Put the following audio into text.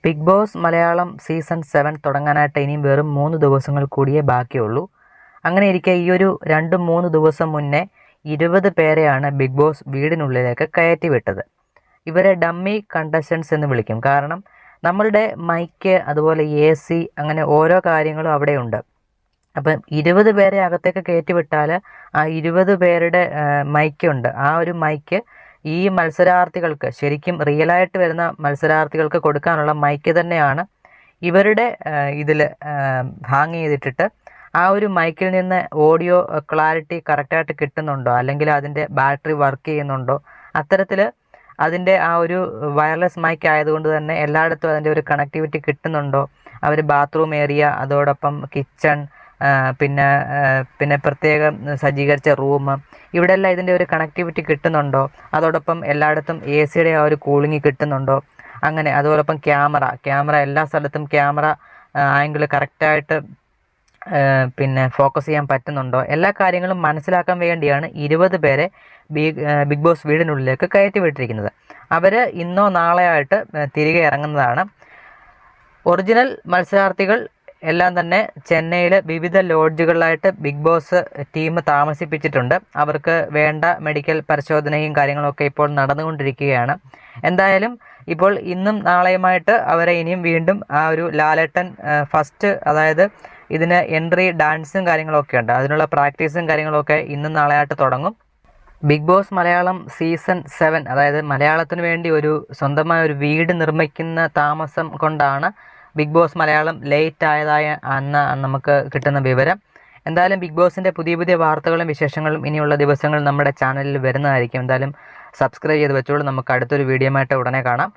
Big boss Malayalam season 7 തുടങ്ങാനായിട്ട് ഇനിയും വെറും 3 ദിവസങ്ങൾ കൂടിയേ ബാക്കിയുള്ളൂ. അങ്ങനെയിരിക്കെ ഈ ഒരു 2-3 ദിവസം മുന്നേ 20 പേരെയാണ് ബിഗ് ബോസ് വീടിനുള്ളിലേക്ക് കയറ്റിവിട്ടത്. ഇവരെ ഡമ്മി കണ്ടസ്റ്റൻസ് എന്ന് വിളിക്കും. കാരണം നമ്മളുടെ മൈക്ക്, അതുപോലെ AC, അങ്ങനെ ഓരോ കാര്യങ്ങളും അവിടെയുണ്ട്. അപ്പം 20 പേരെ അകത്തേക്ക് കയറ്റിവിട്ടാൽ ആ 20 പേരുടെ മൈക്കുണ്ട്. ആ ഒരു മൈക്ക് ഈ മത്സരാർത്ഥികൾക്ക്, ശരിക്കും റിയലായിട്ട് വരുന്ന മത്സരാർത്ഥികൾക്ക് കൊടുക്കാനുള്ള മൈക്ക് തന്നെയാണ് ഇവരുടെ ഇതിൽ ഹാങ് ചെയ്തിട്ടിട്ട് ആ ഒരു മൈക്കിൽ നിന്ന് ഓഡിയോ ക്ലാരിറ്റി കറക്റ്റായിട്ട് കിട്ടുന്നുണ്ടോ, അല്ലെങ്കിൽ അതിൻ്റെ ബാറ്ററി വർക്ക് ചെയ്യുന്നുണ്ടോ, അത്തരത്തിൽ അതിൻ്റെ ആ ഒരു വയർലെസ് മൈക്ക് ആയതുകൊണ്ട് തന്നെ എല്ലായിടത്തും അതിൻ്റെ ഒരു കണക്ടിവിറ്റി കിട്ടുന്നുണ്ടോ, അവർ ബാത്റൂം ഏരിയ, അതോടൊപ്പം കിച്ചൺ, പിന്നെ പ്രത്യേകം സജ്ജീകരിച്ച റൂം, ഇവിടെയെല്ലാം ഇതിൻ്റെ ഒരു കണക്ടിവിറ്റി കിട്ടുന്നുണ്ടോ, അതോടൊപ്പം എല്ലായിടത്തും AC-യുടെ ആ ഒരു കൂളിംഗ് കിട്ടുന്നുണ്ടോ, അങ്ങനെ. അതോടൊപ്പം ക്യാമറ എല്ലാ സ്ഥലത്തും ക്യാമറ ആംഗിൾ കറക്റ്റായിട്ട് ഫോക്കസ് ചെയ്യാൻ പറ്റുന്നുണ്ടോ, എല്ലാ കാര്യങ്ങളും മനസ്സിലാക്കാൻ വേണ്ടിയാണ് 20 പേരെ ബിഗ് ബോസ് വീടിനുള്ളിലേക്ക് കയറ്റി വിട്ടിരിക്കുന്നത്. അവർ ഇന്നോ നാളെയോ ആയിട്ട് തിരികെ ഇറങ്ങുന്നതാണ്. ഒറിജിനൽ മത്സരാർത്ഥികൾ എല്ലാം തന്നെ ചെന്നൈയിൽ വിവിധ ലോഡ്ജുകളിലായിട്ട് ബിഗ് ബോസ് ടീം താമസിപ്പിച്ചിട്ടുണ്ട്. അവർക്ക് വേണ്ട മെഡിക്കൽ പരിശോധനയും കാര്യങ്ങളൊക്കെ ഇപ്പോൾ നടന്നുകൊണ്ടിരിക്കുകയാണ്. എന്തായാലും ഇപ്പോൾ ഇന്നും നാളെയുമായിട്ട് അവരെ ഇനിയും വീണ്ടും ആ ഒരു ലാലേട്ടൻ ഫസ്റ്റ്, അതായത് ഇതിന് എൻട്രി ഡാൻസും കാര്യങ്ങളൊക്കെ ഉണ്ട്, അതിനുള്ള പ്രാക്ടീസും കാര്യങ്ങളൊക്കെ ഇന്നും നാളെയായിട്ട് തുടങ്ങും. ബിഗ് ബോസ് മലയാളം സീസൺ 7, അതായത് മലയാളത്തിന് വേണ്ടി ഒരു സ്വന്തമായ ഒരു വീട് നിർമ്മിക്കുന്ന താമസം കൊണ്ടാണ് ബിഗ് ബോസ് മലയാളം ലേറ്റ് ആയതായ അന്ന് നമുക്ക് കിട്ടുന്ന വിവരം. എന്തായാലും ബിഗ് ബോസിൻ്റെ പുതിയ വാർത്തകളും വിശേഷങ്ങളും ഇനിയുള്ള ദിവസങ്ങൾ നമ്മുടെ ചാനലിൽ വരുന്നതായിരിക്കും. എന്തായാലും സബ്സ്ക്രൈബ് ചെയ്ത് വെച്ചോളൂ. നമുക്ക് അടുത്തൊരു വീഡിയോ ആയിട്ട് ഉടനെ കാണാം.